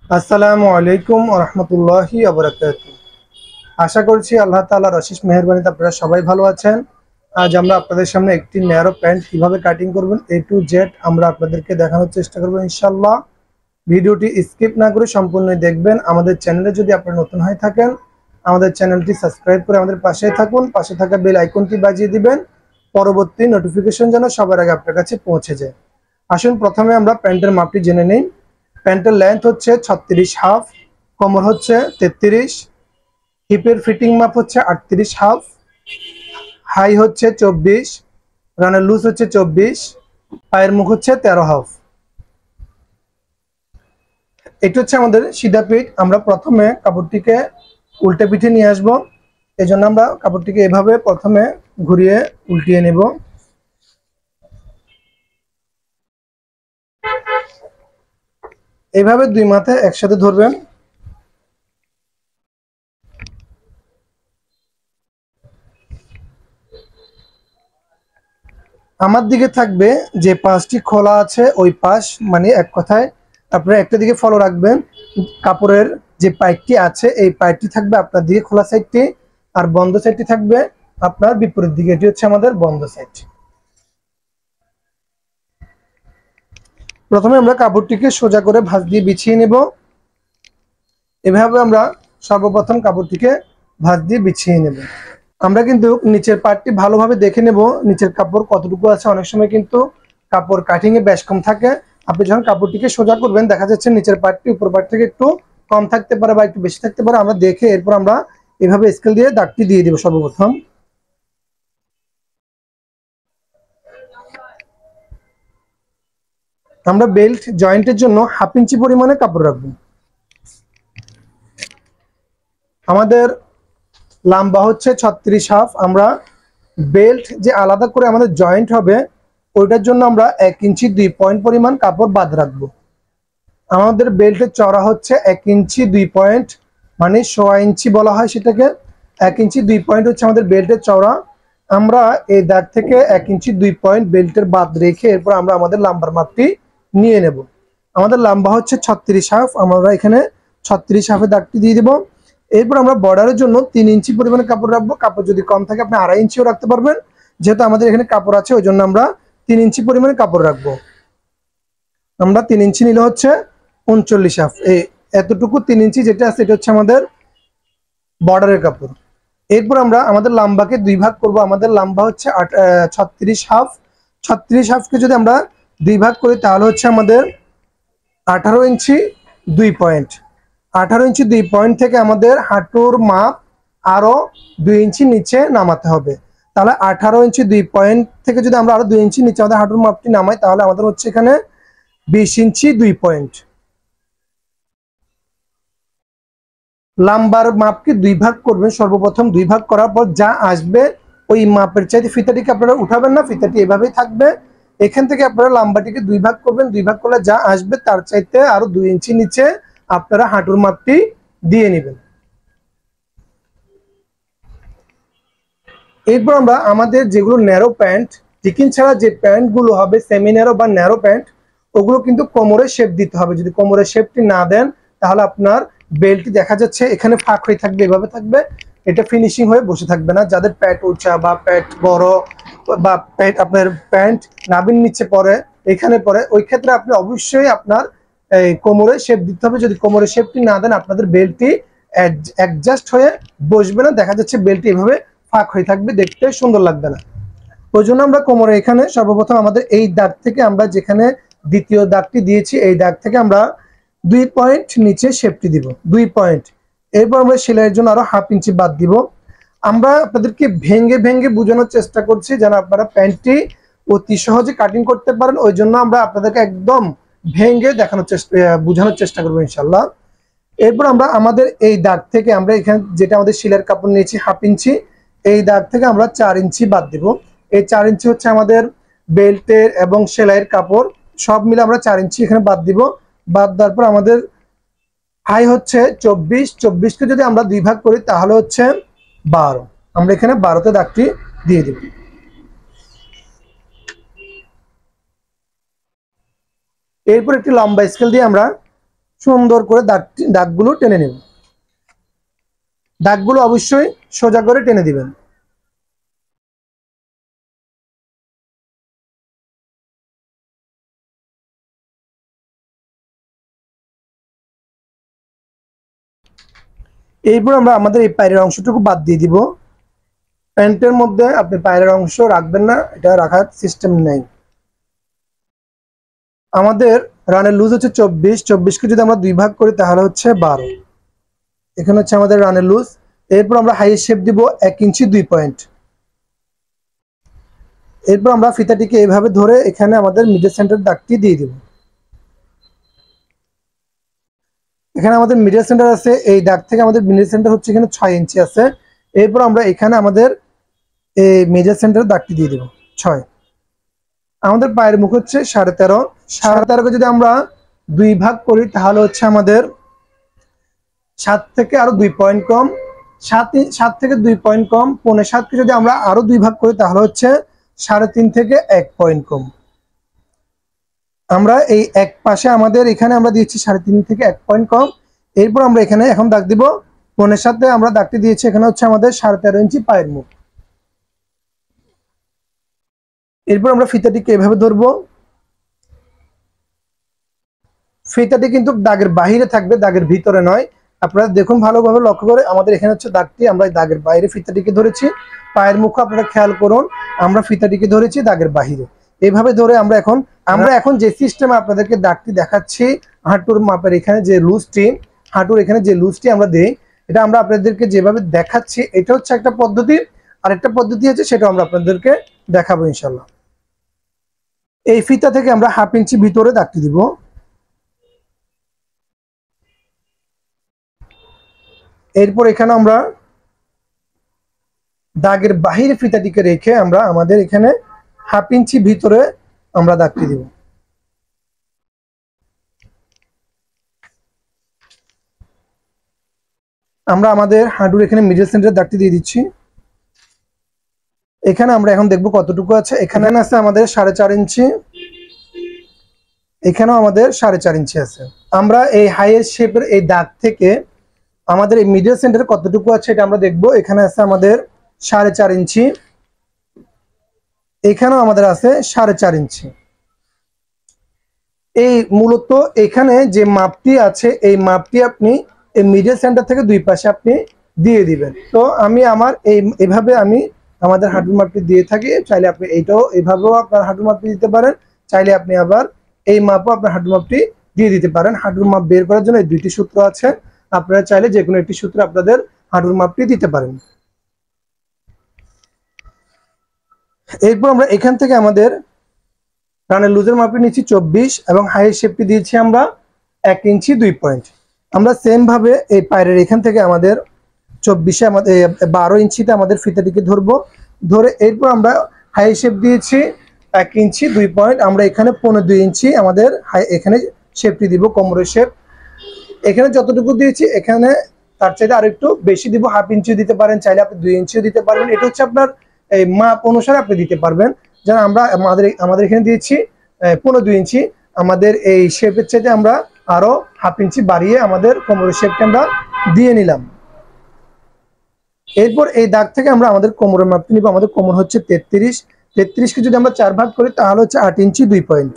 আসসালামু আলাইকুম ওয়া রাহমাতুল্লাহি ওয়া বারাকাতুহু। আশা করছি আল্লাহ তাআলার অশেষ মেহেরবানিতে আপনারা সবাই ভালো আছেন। আজ আমরা আপনাদের সামনে একটি ন্যারো প্যান্ট কিভাবে কাটিং করবেন A to Z আমরা আপনাদেরকে দেখানোর চেষ্টা করব ইনশাআল্লাহ। ভিডিওটি স্কিপ না করে সম্পূর্ণ দেখবেন। আমাদের চ্যানেলে যদি আপনারা নতুন হয়ে থাকেন, আমাদের চ্যানেলটি সাবস্ক্রাইব করে আমাদের পাশেই থাকুন। পাশে থাকা বেল আইকনটি বাজিয়ে দিবেন, পরবর্তী নোটিফিকেশন যেন সবার আগে আপনার কাছে পৌঁছে যায়। আসুন প্রথমে আমরা প্যান্টের মাপটি জেনে নিই। প্যান্টের লেন্থ হচ্ছে 36 হাফ, কোমর হচ্ছে 33, হিপের ফিটিং মাপ হচ্ছে 38 হাফ, হাই হচ্ছে 24, রানের লুজ হচ্ছে 24, পায়ের মুখ হচ্ছে 13 হাফ। এটা হচ্ছে আমাদের সিধা পিঠ। আমরা প্রথমে কাপড়টিকে উল্টে পিঠে নিয়ে আসবো। এই জন্য আমরা কাপড়টিকে এভাবে প্রথমে ঘুরিয়ে উল্টিয়ে নেব। এইভাবে দুই মাথা একসাথে ধরবেন। আমার দিকে থাকবে যে পাশটি খোলা আছে ওই পাশ, মানে এক কথায় আপনারা একটা দিকে ফলো রাখবেন। কাপড়ের যে পাইপটি আছে এই পাইপটি থাকবে আপনার দিকে খোলা সাইডটি, আর বন্ধ সাইডটি থাকবে আপনার বিপরীত দিকে। এটি হচ্ছে আমাদের বন্ধ সাইড। প্রথমে আমরা কাপড়টিকে সোজা করে ভাঁজ দিয়ে বিছিয়ে নেব। এভাবে আমরা সর্বপ্রথম কাপড়টিকে ভাঁজ দিয়ে বিছিয়ে নেব। আমরা কিন্তু নিচের পার্টটি ভালোভাবে দেখে নেব, নিচের কাপড় কতটুকু আছে। অনেক সময় কিন্তু কাপড় কাটিং এ বেশ কম থাকে। আপনি যখন কাপড়টিকে সোজা করবেন দেখা যাচ্ছে নিচের পার্টটি উপর পার্ট থেকে একটু কম থাকতে পারে বা একটু বেশি থাকতে পারে। আমরা দেখে এরপর আমরা এভাবে স্কেল দিয়ে দাগটি দিয়ে দেব। সর্বপ্রথম আমরা বেল্ট জয়েন্টের জন্য 1/2 ইঞ্চি পরিমাণে কাপড় রাখবো। আমাদের লম্বা হচ্ছে 36 হাফ। আমরা বেল্ট যে আলাদা করে আমাদের জয়েন্ট হবে ওইটার জন্য আমরা 1 ইঞ্চি 2 পয়েন্ট পরিমাণ কাপড় বাদ রাখবো। আমাদের বেল্টের চওড়া হচ্ছে 1 ইঞ্চি 2 পয়েন্ট, মানে 1.5 ইঞ্চি বলা হয় সেটাকে। 1 ইঞ্চি 2 পয়েন্ট হচ্ছে আমাদের বেল্টের চওড়া। আমরা এই দাগ থেকে 1 ইঞ্চি 2 পয়েন্ট বেল্টের বাদ রেখে এরপর আমরা আমাদের লাম্বার মাপটি নিয়ে নেব। আমাদের লম্বা হচ্ছে 36 হাফ। আমরা এখানে 36 হাফে দাগটি দিয়ে দেব। এরপর আমরা বর্ডারের জন্য 3 ইঞ্চি পরিমাণে কাপড় রাখবো। কাপড় যদি কম থাকে আপনি 2.5 ইঞ্চিও রাখতে পারবেন। যেহেতু আমাদের এখানে কাপড় আছে ওই জন্য আমরা 3 ইঞ্চি পরিমাণে কাপড় রাখবো। আমরা 3 ইঞ্চি নিলে হচ্ছে 39 হাফ। এতটুকু 3 ইঞ্চি যেটা আছে এটা হচ্ছে আমাদের বর্ডারের কাপড়। এরপর আমরা আমাদের লম্বাকে দুই ভাগ করব। আমাদের লম্বা হচ্ছে 36 হাফ। 36 হাফকে যদি আমরা দুই ভাগ করি তাহলে হচ্ছে আমাদের 18 ইঞ্চি 2 পয়েন্ট। 18 ইঞ্চি 2 পয়েন্ট থেকে আমাদের হাঁটুর মাপ আরো 2 ইঞ্চি নিচে নামাতে হবে। তাহলে 18 ইঞ্চি 2 পয়েন্ট থেকে যদি আমরা আরো 2 ইঞ্চি নিচে আমাদের হাঁটুর মাপটি নামাই তাহলে আমাদের হচ্ছে এখানে 20 ইঞ্চি 2 পয়েন্ট। লাম্বার মাপকে দুই ভাগ করবেন। সর্বপ্রথম দুই ভাগ করার পর যা আসবে ওই মাপের চাইতে ফিতাটিকে আপনারা উঠাবেন না, ফিতাটি এভাবেই থাকবে। এখান থেকে আপনারা লাম্বাটিকে দুই ভাগ করবেন। দুই ভাগ করলে যা আসবে তার চাইতে আরো 2 ইঞ্চি নিচে আপনারা হাঁটুর মাপটি দিয়ে নেবেন। এরপর আমরা আমাদের যেগুলো ন্যারো প্যান্ট, চিকেন ছাড়া যে প্যান্টগুলো হবে সেমি ন্যারো বা ন্যারো প্যান্ট, ওগুলো কিন্তু কোমরে শেপ দিতে হবে। যদি কোমরে শেপটি না দেন তাহলে আপনার বেল্টটি দেখা যাচ্ছে এখানে ফাঁক হয়ে থাকবে, এভাবে থাকবে, এটা ফিনিশিং হয়ে বসে থাকবে না। যাদের প্যাট উঁচা বা প্যাট বড় বা প্যাট আপনার প্যান্ট নাভির নিচে পড়ে, এখানে পড়ে, ওই ক্ষেত্রে আপনি অবশ্যই আপনার এই কোমরে শেপ দিতে হবে। যদি কোমরে শেপটি না দেন আপনাদের বেল্টটি অ্যাডজাস্ট হয়ে বসবে না, দেখা যাচ্ছে বেল্টটি এভাবে ফাঁক হয়ে থাকবে, দেখতে সুন্দর লাগবে না। ওই জন্য আমরা কোমরে এখানে সর্বপ্রথম আমাদের এই দাগ থেকে আমরা যেখানে দ্বিতীয় দাগটি দিয়েছি এই দাগ থেকে আমরা 2 পয়েন্ট নিচে শেপটি দিব, 2 পয়েন্ট। এরপর আমরা সেলাইয়ের জন্য আরো 1/2 ইঞ্চি বাদ দিব। আমরা আপনাদেরকে ভেঙে ভেঙে বোঝানোর চেষ্টা করছি যেন আপনারা প্যান্টটি অতি সহজে কাটিং করতে পারেন। ওই জন্য আমরা আপনাদেরকে একদম ভেঙে দেখানোর চেষ্টা বোঝানোর চেষ্টা করবো ইনশাল্লাহ। এরপর আমরা আমাদের এই দাগ থেকে আমরা এখানে যেটা আমাদের সেলাইয়ের কাপড় নিয়েছি 1/2 ইঞ্চি, এই দাগ থেকে আমরা 4 ইঞ্চি বাদ দিব। এই 4 ইঞ্চি হচ্ছে আমাদের বেল্টের এবং সেলাইয়ের কাপড়, সব মিলে আমরা 4 ইঞ্চি এখানে বাদ দিব। বাদ দেওয়ার পর আমাদের হাই হচ্ছে 24, 24কে যদি আমরা দুই ভাগ করি তাহলে হচ্ছে 12। আমরা এখানে 12তে দাগটি দিয়ে দিব। এরপর একটি লম্বা স্কেল দিয়ে আমরা সুন্দর করে দাগগুলো টেনে নেব। দাগগুলো অবশ্যই সোজা করে টেনে দিবেন। এরপর আমরা আমাদের এই পায়ের অংশটুকু বাদ দিয়ে দিব। প্যান্টের মধ্যে আপনি পায়ের অংশ রাখবেন না, এটা রাখার সিস্টেম নেই। আমাদের রানের লুজ হচ্ছে 24কে যদি আমরা 2 ভাগ করি তাহলে হচ্ছে 12। এখানে হচ্ছে আমাদের রানের লুজ। এরপর আমরা হাইয়ের শেপ দিব 1 ইঞ্চি 2 পয়েন্ট। এরপর আমরা ফিতাটিকে এইভাবে ধরে এখানে আমাদের মিডল সেন্টার দাগটি দিয়ে দিব। এখানে আমাদের মিডল সেন্টার আছে, এই দাগ থেকে আমাদের মিডল সেন্টার হচ্ছে এখানে 6 ইঞ্চি আছে। এরপর আমরা এখানে আমাদের এই মিডল সেন্টার দাগটি দিয়ে দেব 6। আমাদের পায়ের মুখ হচ্ছে 13.5। 13.5কে যদি আমরা 2 ভাগ করি তাহলে হচ্ছে আমাদের 7 থেকে আরো 2 পয়েন্ট কম, 7 থেকে 2 পয়েন্ট কম। 7.5কে যদি আমরা আরো 2 ভাগ করি তাহলে হচ্ছে 3.5 থেকে 1 পয়েন্ট কম। আমরা এই এক পাশে আমাদের এখানে আমরা দিয়েছি 3.5 থেকে 1 পয়েন্ট কম। এরপর আমরা এখানে এখন দাগ দিব 7.5-তে আমরা দাগটি দিয়েছি, এখানে হচ্ছে আমাদের 13.5 ইঞ্চি পায়ের মুখ। এরপর আমরা ফিতাটিকে এভাবে ধরবো। ফিতাটি কিন্তু দাগের বাহিরে থাকবে, দাগের ভিতরে নয়। আপনারা দেখুন ভালোভাবে লক্ষ্য করে, আমাদের এখানে হচ্ছে দাগটি, আমরা দাগের বাইরে ফিতাটিকে ধরেছি। পায়ের মুখ আপনারা খেয়াল করুন, আমরা ফিতাটিকে ধরেছি দাগের বাহিরে। এইভাবে ধরে আমরা এখন যে সিস্টেমে আপনাদেরকে দাগটি দেখাচ্ছি, হাঁটুর মাপের এখানে যে লুজটি, হাঁটুর এখানে যে লুজটি আমরা দেই, এটা আমরা আপনাদেরকে যেভাবে দেখাচ্ছি এটা হচ্ছে একটা পদ্ধতি। আর একটা পদ্ধতি আছে, সেটা আমরা আপনাদেরকে দেখাবো ইনশাল্লাহ। এই ফিতা থেকে আমরা 1/2 ইঞ্চি ভিতরে দাগটি দিব। এরপর এখানে আমরা দাগের বাহিরে ফিতাটিকে রেখে আমরা আমাদের এখানে 1/2 ইঞ্চি ভিতরে আমরা দাগটি দিব। আমরা আমাদের হাঁটুর এখানে মিডল সেন্টারে দাগটি দিয়ে দিচ্ছি। এখানে আমরা এখন দেখব কতটুকু আছে। এখানে আছে আমাদের 4.5 ইঞ্চি, এখানেও আমাদের 4.5 ইঞ্চি আছে। আমরা এই হাইয়েস্ট শেপের এই দাগ থেকে আমাদের এই মিডল সেন্টারে কতটুকু আছে এটা আমরা দেখব। এখানে আছে আমাদের 4.5 ইঞ্চি, এখানেও আমাদের আছে 4.5 ইঞ্চি। এই মূলত এখানে যে মাপটি আছে, এই মাপটি আপনি এই মিডল সেন্টার থেকে 2 পাশে আপনি দিয়ে দিবেন। তো আমি আমার এইভাবে আমি আমাদের হাঁটুর মাপটি দিয়ে থাকি। চাইলে আপনি এইটাও এইভাবেও আপনার হাঁটুর মাপটি দিতে পারেন, চাইলে আপনি আবার এই মাপও আপনার হাঁটুর মাপটি দিয়ে দিতে পারেন। হাঁটুর মাপ বের করার জন্য এই 2টি সূত্র আছে, আপনারা চাইলে যে কোনো একটি সূত্রে আপনাদের হাঁটুর মাপটি দিতে পারেন। এরপর আমরা এখান থেকে আমাদের রানের লুজের মাপটি নিচ্ছি 24 এবং হাইয়ের শেপটি দিয়েছি আমরা 1 ইঞ্চি 2 পয়েন্ট। আমরা সেম ভাবে এই পায়ের এখান থেকে আমাদের 24-এ আমাদের 12 ইঞ্চিতে আমাদের ফিতাটিকে ধরবো। ধরে এরপর আমরা হাই শেপ দিয়েছি 1 ইঞ্চি 2 পয়েন্ট। আমরা এখানে 15.2 ইঞ্চি আমাদের এখানে শেপটি দিব, কোমরের শেপ। এখানে যতটুকু দিয়েছি এখানে তার চাইতে আরেকটু বেশি দিব, 1/2 ইঞ্চি দিতে পারেন, চাইলে আপনি 2 ইঞ্চিও দিতে পারবেন। এটা হচ্ছে আপনার এই মাপ অনুসারে আপনি দিতে পারবেন। যেন আমরা আমাদের এখানে দিয়েছি 15.2 ইঞ্চি, আমাদের এই শেপের চাইতে আমরা আরো 1/2 ইঞ্চি বাড়িয়ে আমাদের কোমরের শেপটা আমরা দিয়ে নিলাম। এরপর এই দাগ থেকে আমরা আমাদের কোমরের মাপটি নিব। আমাদের কোমর হচ্ছে 33কে যদি আমরা 4 ভাগ করি তাহলে হচ্ছে 8 ইঞ্চি 2 পয়েন্ট।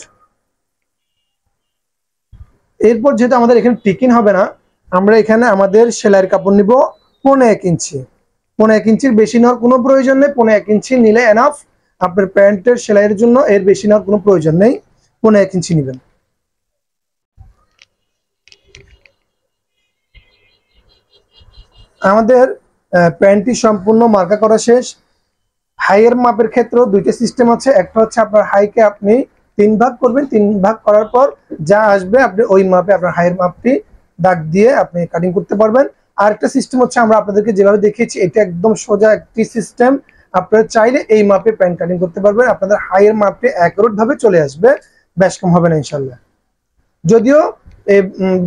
এরপর যেহেতু আমাদের এখানে টিকিন হবে না, আমরা এখানে আমাদের সেলাইয়ের কাপড় নিব 1.5 ইঞ্চি। 1.5 ইঞ্চির বেশি নেওয়ার কোনো প্রয়োজন নেই, 1.5 ইঞ্চি নিলে এনাফ আপনার প্যান্টের সেলাইয়ের জন্য। এর বেশি নেওয়ার কোনো প্রয়োজন নেই, 1.5 ইঞ্চি নেবেন। আমাদের প্যান্টটি সম্পূর্ণ মার্কা করা শেষ। হাইয়ের মাপের ক্ষেত্রেও 2টা সিস্টেম আছে। একটা হচ্ছে আপনার হাইকে আপনি 3 ভাগ করবেন, 3 ভাগ করার পর যা আসবে আপনি ওই মাপে আপনার হাইয়ের মাপটি দাগ দিয়ে আপনি কাটিং করতে পারবেন। আর একটা সিস্টেম হচ্ছে আমরা আপনাদেরকে যেভাবে দেখিয়েছি, এটা একদম সোজা একটি সিস্টেম। আপনারা চাইলে এই মাপে প্যান্ট কাটিং করতে পারবেন, আপনাদের হাইয়ের মাপটি অ্যাকুরেট ভাবে চলে আসবে, বেশ কম হবে না ইনশাল্লাহ। যদিও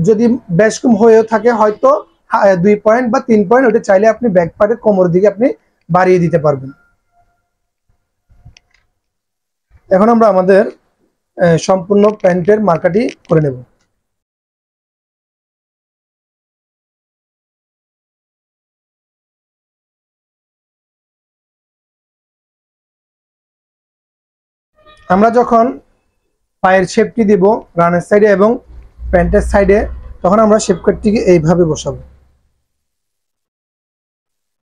যদি বেশ কম হয়েও থাকে হয়তো 2 পয়েন্ট বা 3 পয়েন্ট, ওটা চাইলে আপনি ব্যাক পার্টের কোমর দিকে আপনি বাড়িয়ে দিতে পারবেন। এখন আমরা আমাদের সম্পূর্ণ প্যান্টের মার্কাটি করে নেব। আমরা যখন পায়ের শেপটি দিব রানের সাইডে এবং প্যান্টের সাইডে, তখন আমরা শেপ কাটটিকে এইভাবে বসাবো।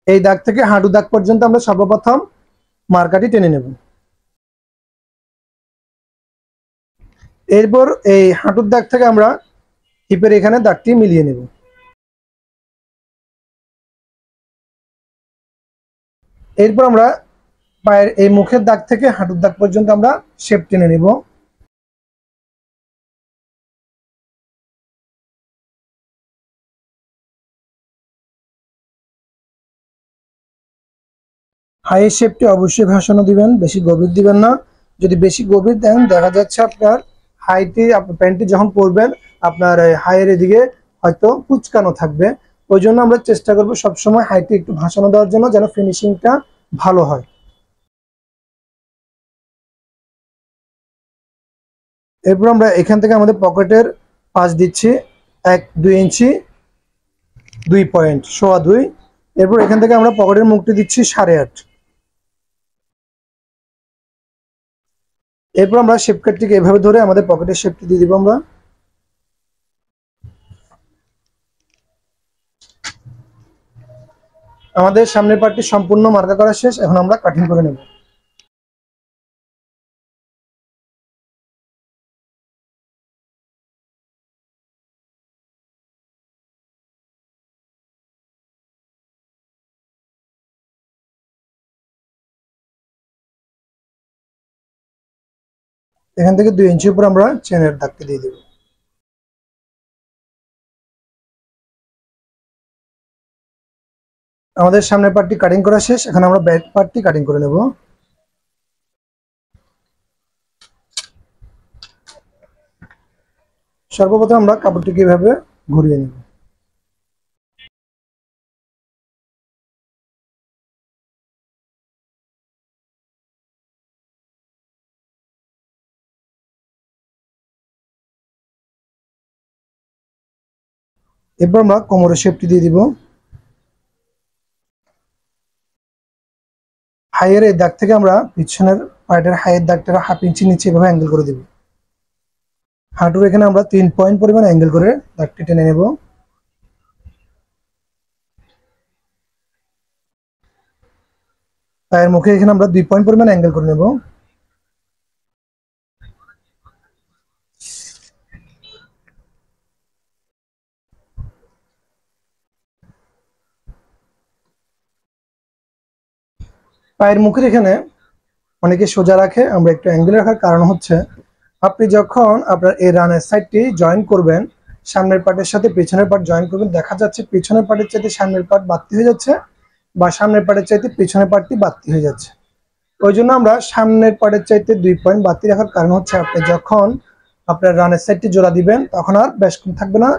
এই দাগ থেকে হাঁটু দাগ পর্যন্ত আমরা সর্বপ্রথম মার্কাটি টেনে নেব। এরপর এই হাঁটুর দাগ থেকে আমরা হিপের এখানে দাগটি মিলিয়ে নেব। এরপর আমরা পায়ের এই মুখের দাগ থেকে হাঁটুর দাগ পর্যন্ত আমরা শেপ টেনে নেব। হাইয়ের শেপটি অবশ্যই ভাসানো দিবেন, বেশি গভীর দিবেন না। যদি বেশি গভীর দেন দেখা যাচ্ছে আপনার হাইটি, আপনার প্যান্টটি যখন পরবেন আপনার হাইয়ের এদিকে হয়তো কুচকানো থাকবে। ওই জন্য আমরা চেষ্টা করবো সবসময় হাইটি একটু ভাসানো দেওয়ার জন্য, যেন ফিনিশিংটা ভালো হয়। এরপর আমরা এখান থেকে আমাদের পকেটের পাশ দিচ্ছি 1-2 ইঞ্চি 2 পয়েন্ট 2.25। এরপর এখান থেকে আমরা পকেটের মুখটি দিচ্ছি 8.5। এরপর আমরা শেপ কাটটিকে এভাবে ধরে আমাদের পকেটের শেপটি দিয়ে দিব। আমরা আমাদের সামনের পার্টটি সম্পূর্ণ মার্কা করা শেষ, এখন আমরা কাটিং করে নেব। এখান থেকে 2 ইঞ্চি উপর আমরা চেনের দাগটি দিয়ে দেব। আমাদের সামনের পার্টটি কাটিং করা শেষ, এখন আমরা ব্যাক পার্টটি কাটিং করে নেব। সর্বপ্রথম আমরা কাপড়টিকে এভাবে ঘুরিয়ে নেব। এরপর আমরা কোমরের শেপটি দিয়ে দিব। হাইয়ের এই দাগ থেকে আমরা পিছনের পার্টের হাইয়ের দাগটা 1/2 ইঞ্চি নিচে এভাবে অ্যাঙ্গেল করে দিব। হাঁটুর এখানে আমরা 3 পয়েন্ট পরিমাণ অ্যাঙ্গেল করে দাগটি টেনে নেব। পায়ের মুখে এখানে আমরা 2 পয়েন্ট পরিমাণ অ্যাঙ্গেল করে নেব। পায়ের মুখের এখানে অনেকে সোজা রাখে, আমরা একটু অ্যাঙ্গেল রাখার কারণ হচ্ছে আপনি যখন আপনার এই রানের সাইডটি জয়েন করবেন, সামনের পার্টের সাথে পেছনের পার্ট জয়েন করবেন, দেখা যাচ্ছে পেছনের পার্টের চাইতে সামনের পার্ট বাড়তি হয়ে যাচ্ছে বা সামনের পার্টের চাইতে পেছনের পার্টটি বাড়তি হয়ে যাচ্ছে। ওই জন্য আমরা সামনের পার্টের চাইতে 2 পয়েন্ট বাড়তি রাখার কারণ হচ্ছে আপনি যখন আপনার রানের সাইডটি জোড়া দিবেন তখন আর বেশ কম থাকবে না,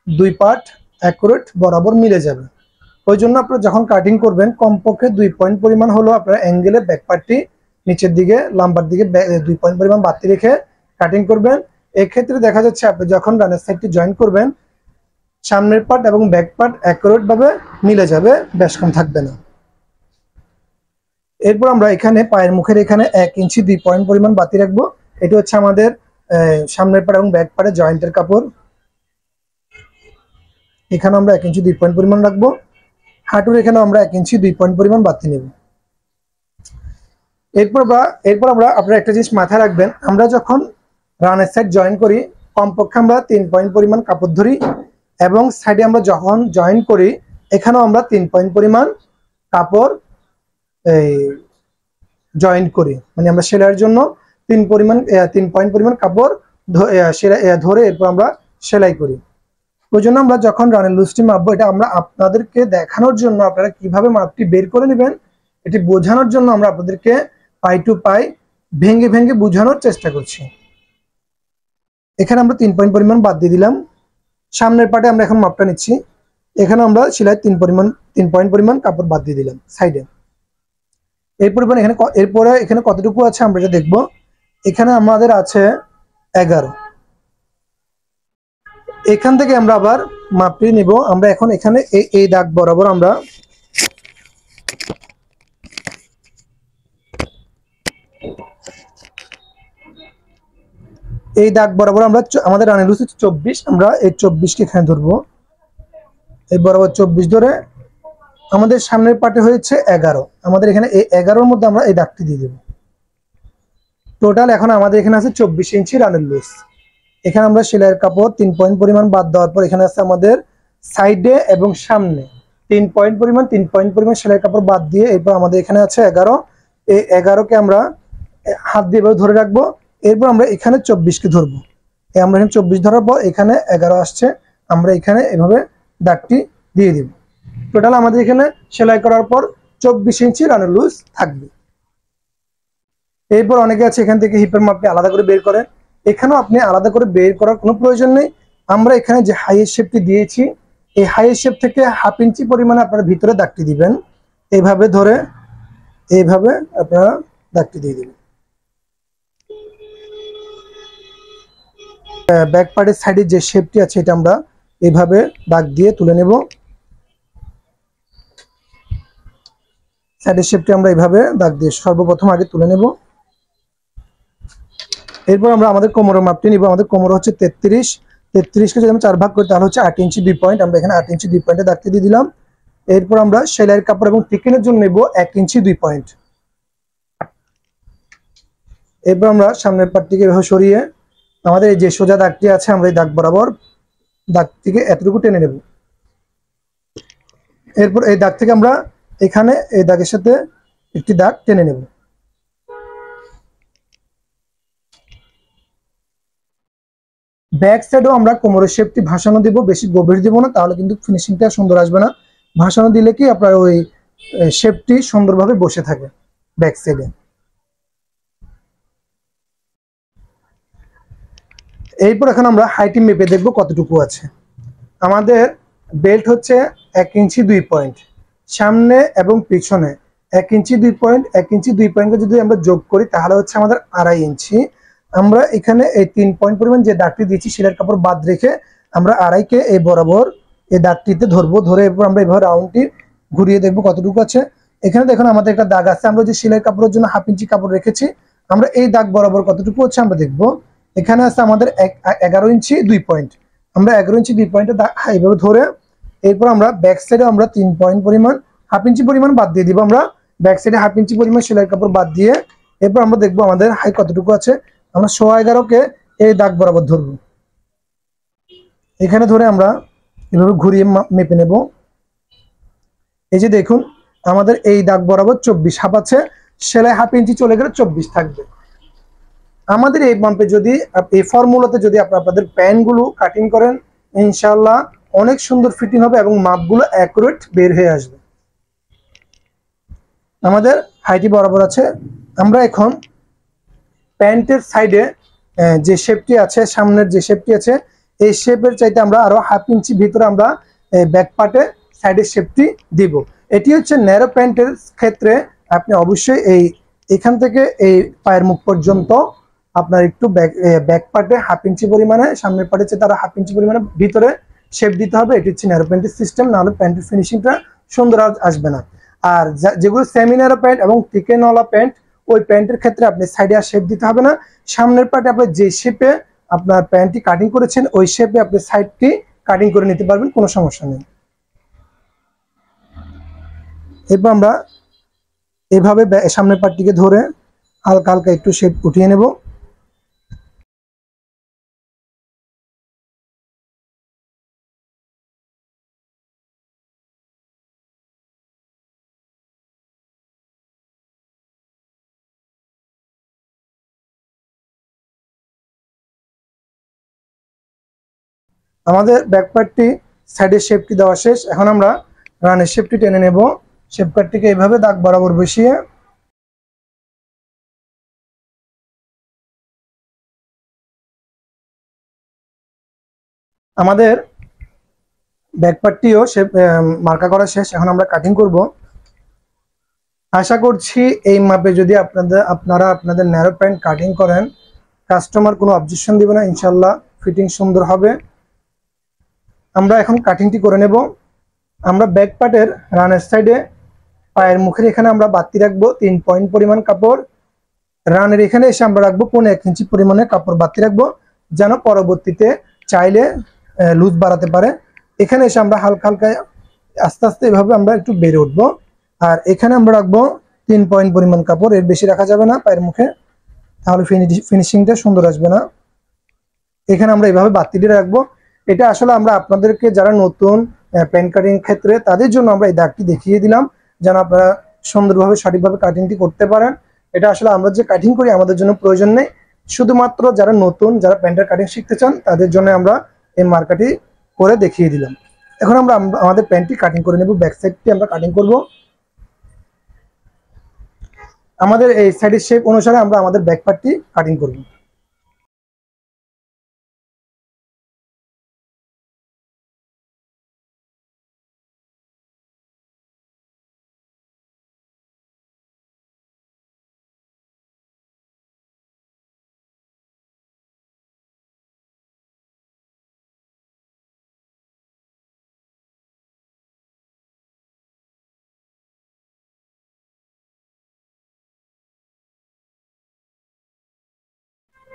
2 পার্ট অ্যাকুরেট বরাবর মিলে যাবে। ওই জন্য আপনারা যখন কাটিং করবেন কমপক্ষে 2 পয়েন্ট পরিমাণ হলো আপনার অ্যাঙ্গেলে ব্যাক পার্টটি নিচের দিকে লাম্বার দিকে 2 পয়েন্ট পরিমাণ বাড়তি রেখে কাটিং করবেন। এক্ষেত্রে দেখা যাচ্ছে আপনি যখন রানের সাইডটি জয়েন করবেন সামনের পার্ট এবং ব্যাক পার্ট অ্যাকুরেট ভাবে মিলে যাবে, বেশ কম থাকবে না। এরপর আমরা এখানে পায়ের মুখের এখানে 1 ইঞ্চি 2 পয়েন্ট পরিমাণ বাড়তি রাখবো। এটা হচ্ছে আমাদের সামনের পার্ট এবং ব্যাক পার্টের জয়েন্টের কাপড়। এখানে আমরা 1 ইঞ্চি 2 পয়েন্ট পরিমাণ রাখবো। হাঁটুর এখানে আমরা 1 ইঞ্চি 2 পয়েন্ট পরিমাণ বাড়তি নেব। এরপর আমরা আপনারা একটা জিনিস মাথায় রাখবেন, আমরা যখন রানের সাইড জয়েন করি কমপক্ষে আমরা 3 পয়েন্ট পরিমাণ কাপড় ধরি এবং সাইডে আমরা যখন জয়েন করি এখানেও আমরা 3 পয়েন্ট পরিমাণ কাপড় এই জয়েন করি, মানে আমরা সেলাইয়ের জন্য 3 পয়েন্ট পরিমাণ কাপড় ধরে এরপর আমরা সেলাই করি। ওই জন্য আমরা যখন রানের লুজটি মাপবো, এটা আমরা আপনাদেরকে দেখানোর জন্য, আপনারা কিভাবে মাপটি বের করে নেবেন এটি বোঝানোর জন্য আমরা আপনাদেরকে পাই টু পাই ভেঙে ভেঙে বোঝানোর চেষ্টা করছি। এখানে আমরা 3 পয়েন্ট পরিমাণ বাদ দিয়ে দিলাম। সামনের পাটে আমরা এখন মাপটা নিচ্ছি। এখানে আমরা সেলাই 3 পয়েন্ট পরিমাণ কাপড় বাদ দিয়ে দিলাম সাইডে। এরপরে এখানে কতটুকু আছে আমরা এটা দেখবো। এখানে আমাদের আছে 11। এখান থেকে আমরা আবার মাপটি নিব। আমরা এখন এখানে এই দাগ বরাবর আমরা এই দাগ বরাবর আমরা আমাদের রানের লুজ 24, আমরা এই 24কে এখানে ধরবো, এই বরাবর 24 ধরে আমাদের সামনের পাটে হয়েছে 11, আমাদের এখানে এই 11-র মধ্যে আমরা এই দাগটি দিয়ে দেব। টোটাল এখন আমাদের এখানে আছে 24 ইঞ্চি রানের লুজ। এখানে আমরা সেলাইয়ের কাপড় 3 পয়েন্ট পরিমাণ বাদ দেওয়ার পর এখানে আছে আমাদের সাইডে এবং সামনে 3 পয়েন্ট পরিমাণ সেলাইয়ের কাপড় বাদ দিয়ে এরপর আমাদের এখানে আছে 11। এই 11কে আমরা হাত দিয়ে ধরে রাখবো। এরপর আমরা এখানে 24কে ধরবো। আমরা এখানে 24 ধরার পর এখানে 11 আসছে, আমরা এখানে এভাবে দাগটি দিয়ে দিব। টোটাল আমাদের এখানে সেলাই করার পর 24 ইঞ্চি রানের লুজ থাকবে। এরপর অনেকে আছে এখান থেকে হিপের মাপটি আলাদা করে বের করেন, এখানেও আপনি আলাদা করে বের করার কোনো প্রয়োজন নেই। আমরা এখানে যে হাইয়ের শেপটি দিয়েছি, এই হাইয়ের শেপ থেকে 1/2 ইঞ্চি পরিমাণে আপনারা ভিতরে দাগটি দিবেন। এইভাবে ধরে এইভাবে আপনারা দাগটি দিয়ে দিবেন। ব্যাক পার্টের সাইডে যে শেপটি আছে এটা আমরা এইভাবে দাগ দিয়ে তুলে নেব। সাইডের শেপটি আমরা এইভাবে দাগ দিয়ে সর্বপ্রথম আগে তুলে নেব। এরপর আমরা আমাদের কোমরের মাপটি নিব। আমাদের কোমর হচ্ছে 33, 33কে যদি আমি 4 ভাগ করি তাহলে হচ্ছে 8 ইঞ্চি 2 পয়েন্ট। আমরা এখানে 8 ইঞ্চি 2 পয়েন্টে দাগটি দিয়ে দিলাম। এরপর আমরা সেলাইয়ের কাপড় এবং থিকেনের জন্য নেব 1 ইঞ্চি 2 পয়েন্ট। এরপর আমরা সামনের পাটটিকে এভাবে সরিয়ে আমাদের এই যে সোজা দাগটি আছে আমরা এই দাগ বরাবর দাগটিকে এতটুকু টেনে নেব। এরপর এই দাগ থেকে আমরা এখানে এই দাগের সাথে একটি দাগ টেনে নেব। ব্যাক সাইডেও আমরা কোমরের শেপটি ভাসানো দিব, বেশি গভীর দিব না, তাহলে কিন্তু ফিনিশিংটা সুন্দর আসবে না। ভাসানো দিলে কি আপনার ওই শেপটি সুন্দরভাবে বসে থাকে ব্যাক সাইডে। এরপর এখন আমরা হাইটি মেপে দেখব কতটুকু আছে। আমাদের বেল্ট হচ্ছে 1 ইঞ্চি 2 পয়েন্ট, সামনে এবং পিছনে 1 ইঞ্চি 2 পয়েন্ট। 1 ইঞ্চি 2 পয়েন্টকে যদি আমরা যোগ করি তাহলে হচ্ছে আমাদের 2.5 ইঞ্চি। আমরা এখানে এই 3 পয়েন্ট পরিমাণ যে দাগটি দিয়েছি সেলাইয়ের কাপড় বাদ রেখে আমরা 2.5কে এই বরাবর এই দাগটিতে ধরবো। ধরে এরপর আমরা এভাবে রাউন্ডটি ঘুরিয়ে দেখবো কতটুকু আছে। এখানে দেখুন আমাদের একটা দাগ আছে, আমরা যে সেলাই কাপড়ের জন্য 1/2 ইঞ্চি কাপড় রেখেছি, আমরা এই দাগ বরাবর কতটুকু হচ্ছে আমরা দেখবো। এখানে আছে আমাদের 11 ইঞ্চি 2 পয়েন্ট। আমরা 11 ইঞ্চি 2 পয়েন্টে এইভাবে ধরে এরপর আমরা ব্যাক সাইডে আমরা 3 পয়েন্ট পরিমাণ 1/2 ইঞ্চি পরিমাণ বাদ দিয়ে দিব। আমরা ব্যাক সাইডে 1/2 ইঞ্চি পরিমাণ সেলাইয়ের কাপড় বাদ দিয়ে এরপর আমরা দেখবো আমাদের হাই কতটুকু আছে। আমরা 11.5কে এই দাগ বরাবর ধরবো। এখানে ধরে আমরা এভাবে ঘুরিয়ে মেপে নেব। এই যে দেখুন আমাদের এই দাগ বরাবর 24 হাফ আছে, সেলাই 1/2 ইঞ্চি চলে গেলে 24 থাকবে। আমাদের এই মাপে যদি এই ফর্মুলাতে যদি আপনাদের প্যান্টগুলো কাটিং করেন ইনশাআল্লাহ অনেক সুন্দর ফিটিং হবে এবং মাপগুলো অ্যাকুরেট বের হয়ে আসবে। আমাদের হাইটি বরাবর আছে। আমরা এখন প্যান্টের সাইডে যে শেপটি আছে, সামনের যে শেপটি আছে, এই শেপের চাইতে আমরা আরো 1/2 ইঞ্চি ভিতরে আমরা ব্যাক পার্টে সাইডের শেপটি দিব। এটি হচ্ছে ন্যারো প্যান্টের ক্ষেত্রে আপনি অবশ্যই এখান থেকে এই পায়ের মুখ পর্যন্ত আপনার একটু ব্যাক পার্টে 1/2 ইঞ্চি পরিমাণে, সামনের পার্টে চেয়ে তারা 1/2 ইঞ্চি পরিমাণে ভিতরে শেপ দিতে হবে। এটি হচ্ছে ন্যারো প্যান্টের সিস্টেম, নাহলে প্যান্টের ফিনিশিংটা সুন্দর আসবে না। আর যেগুলো সেমি ন্যারো প্যান্ট এবং টিকেনওয়ালা প্যান্ট, ওই প্যান্টের ক্ষেত্রে আপনি সাইডে আর শেপ দিতে হবে না। সামনের পার্টে আপনি যে শেপে আপনার প্যান্টটি কাটিং করেছেন ওই শেপে আপনি সাইডটি কাটিং করে নিতে পারবেন, কোনো সমস্যা নেই। এরপর আমরা এভাবে সামনের পার্টটিকে ধরে হালকা হালকা একটু শেপ উঠিয়ে নেব। আমাদের ব্যাক পার্টটি সাইডের শেপটি দেওয়া শেষ। এখন আমরা রানের শেপটি টেনে নেব। শেপ কাটটিকে এইভাবে দাগ বরাবর বসিয়ে আমাদের ব্যাক পার্টটিও শেপ মার্কা করা শেষ। এখন আমরা কাটিং করব। আশা করছি এই মাপে যদি আপনারা আপনাদের ন্যারো প্যান্ট কাটিং করেন কাস্টমার কোনো অবজেকশন দিবে না, ইনশাল্লাহ ফিটিং সুন্দর হবে। আমরা এখন কাটিংটি করে নেব। আমরা ব্যাক পার্টের রানের সাইডে পায়ের মুখের এখানে আমরা বাড়তি রাখবো 3 পয়েন্ট পরিমাণ কাপড়। রানের এখানে এসে আমরা রাখবো 1.5 ইঞ্চি পরিমাণে কাপড় বাড়তি রাখবো। যেন পরবর্তীতে চাইলে লুজ বাড়াতে পারে। এখানে এসে আমরা হালকা হালকা আস্তে আস্তে এভাবে আমরা একটু বেড়ে উঠবো। আর এখানে আমরা রাখবো 3 পয়েন্ট পরিমাণ কাপড়, এর বেশি রাখা যাবে না পায়ের মুখে, তাহলে ফিনিশিংটা সুন্দর আসবে না। এখানে আমরা এইভাবে বাতিটি রাখবো। এটা আসলে আমরা আপনাদেরকে যারা নতুন প্যান্ট কাটিং ক্ষেত্রে তাদের জন্য আমরা এই দাগটি দেখিয়ে দিলাম, যেন আপনারা সুন্দরভাবে সঠিকভাবে কাটিংটি করতে পারেন। এটা আসলে আমরা যে কাটিং করি আমাদের জন্য প্রয়োজন নেই, শুধুমাত্র যারা নতুন যারা প্যান্টের কাটিং শিখতে চান তাদের জন্য আমরা এই মার্কাটি করে দেখিয়ে দিলাম। এখন আমরা আমাদের প্যান্টটি কাটিং করে নেব। ব্যাক সাইডটি আমরা কাটিং করব। আমাদের এই সাইডের শেপ অনুসারে আমরা আমাদের ব্যাক পার্টটি কাটিং করব।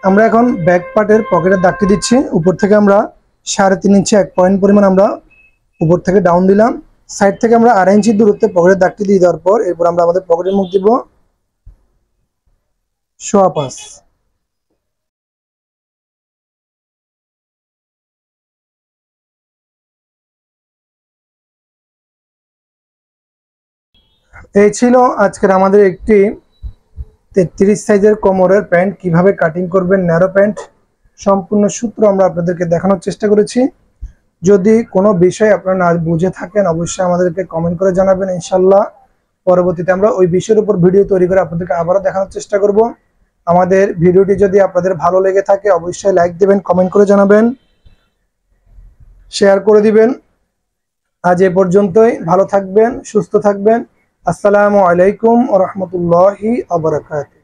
আমরা এখন ব্যাক পার্টের পকেটের দাগটি দিচ্ছি। উপর থেকে আমরা 3.5 ইঞ্চি 1 পয়েন্ট পরিমাণ আমরা উপর থেকে ডাউন দিলাম। সাইড থেকে আমরা 2.5 ইঞ্চি দূরত্বে পকেটের দাগটি দিয়ে দেওয়ার পর এরপর আমরা আমাদের পকেটের মুখ দিব 5.25। এই ছিল আজকের আমাদের একটি 33 সাইজের কোমরের প্যান্ট কিভাবে কাটিং করবেন ন্যারো প্যান্ট, সম্পূর্ণ সূত্র আমরা আপনাদেরকে দেখানোর চেষ্টা করেছি। যদি কোনো বিষয় আপনারা না বুঝে থাকেন অবশ্যই আমাদেরকে কমেন্ট করে জানাবেন। ইনশাল্লাহ পরবর্তীতে আমরা ওই বিষয়ের উপর ভিডিও তৈরি করে আপনাদেরকে আবারও দেখানোর চেষ্টা করব। আমাদের ভিডিওটি যদি আপনাদের ভালো লেগে থাকে অবশ্যই লাইক দিবেন, কমেন্ট করে জানাবেন, শেয়ার করে দিবেন। আজ এ পর্যন্তই, ভালো থাকবেন, সুস্থ থাকবেন। আসসালামু আলাইকুম ওয়া রাহমাতুল্লাহি ওয়া বারাকাতুহু।